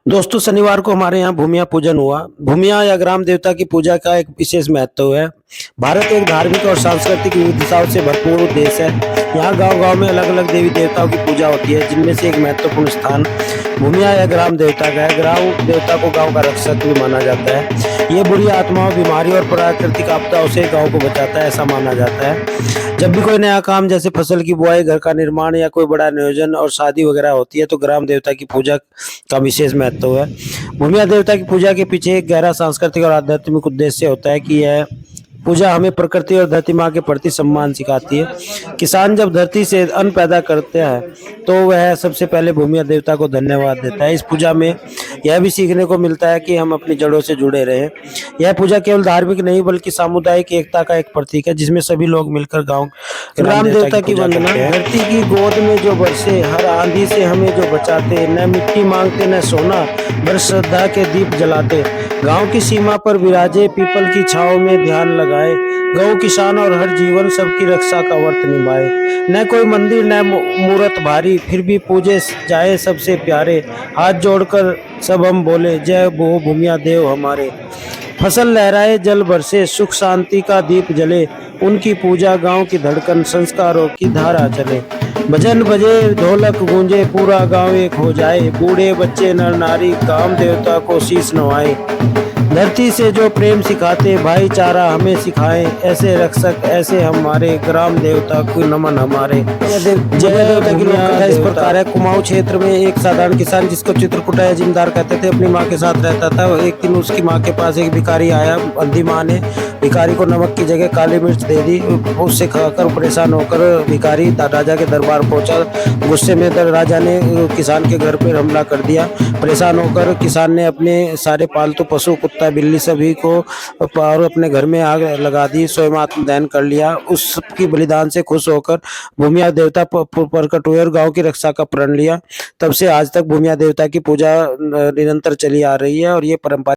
दोस्तों शनिवार को हमारे यहाँ भूमिया पूजन हुआ। भूमिया या ग्राम देवता की पूजा का एक विशेष महत्व है। भारत एक धार्मिक और सांस्कृतिक विविधताओं से भरपूर देश है। यहाँ गांव-गांव में अलग-अलग देवी देवताओं की पूजा होती है, जिनमें से एक महत्वपूर्ण स्थान भूमिया या ग्राम देवता का है। ग्राम देवता को गांव का रक्षक भी माना जाता है। ये बुरी आत्माओं, बीमारी और प्राकृतिक आपदाओं से गांव को बचाता है, ऐसा माना जाता है। जब भी कोई नया काम जैसे फसल की बुआई, घर का निर्माण या कोई बड़ा नियोजन और शादी वगैरह होती है, तो ग्राम देवता की पूजा का विशेष महत्व है। भूमिया देवता की पूजा के पीछे एक गहरा सांस्कृतिक और आध्यात्मिक उद्देश्य होता है कि यह पूजा हमें प्रकृति और धरती माँ के प्रति सम्मान सिखाती है। किसान जब धरती से अन्न पैदा करते हैं तो वह सबसे पहले भूमिया देवता को धन्यवाद देता है। इस पूजा में यह भी सीखने को मिलता है कि हम अपनी जड़ों से जुड़े रहें। यह पूजा केवल धार्मिक नहीं बल्कि सामुदायिक एकता का एक प्रतीक है, जिसमें सभी लोग मिलकर गांव ग्राम देवता की वंदना। धरती की गोद में जो बरसे, हर आंधी से हमें जो बचाते, न मिट्टी मांगते न सोना, बस श्रद्धा के दीप जलाते। गांव की सीमा पर विराजे, पीपल की छांव में ध्यान लगाए। गौ किसान और हर जीवन सबकी रक्षा का व्रत निभाए। न कोई मंदिर न मूरत भारी, फिर भी पूजे जाए सबसे प्यारे। हाथ जोड़कर सब हम बोले, जय हो भूमिया देव हमारे। फसल लहराए, जल बरसे, सुख शांति का दीप जले। उनकी पूजा गांव की धड़कन, संस्कारों की धारा चले। भजन बजे, ढोलक गूंजे, पूरा गांव एक हो जाए। बूढ़े बच्चे नर नारी काम देवता को शीश नवाए। धरती से जो प्रेम सिखाते, भाईचारा हमें सिखाए। ऐसे रक्षक ऐसे हमारे, ग्राम देवता को नमन हमारे। जय देवता की लोककथा इस प्रकार है। कुमाऊं क्षेत्र में एक साधारण किसान, जिसको चित्रकूटा या जिम्मेदार कहते थे, अपनी माँ के साथ रहता था। एक दिन उसकी माँ के पास एक भिखारी आया। अंधी माँ ने भिखारी को नमक की जगह काली मिर्च दे दी। उससे खाकर परेशान होकर भिखारी राजा के दरबार पहुंचा। गुस्से में राजा ने किसान के घर पर हमला कर दिया। परेशान होकर किसान ने अपने सारे पालतू पशु, कुत्ता बिल्ली सभी को और अपने घर में आग लगा दी। स्वयं आत्मदहन कर लिया। उसकी बलिदान से खुश होकर भूमिया देवता प्रकट हुए और गांव की रक्षा का प्रण लिया। तब से आज तक भूमिया देवता की पूजा निरंतर चली आ रही है और ये परंपरा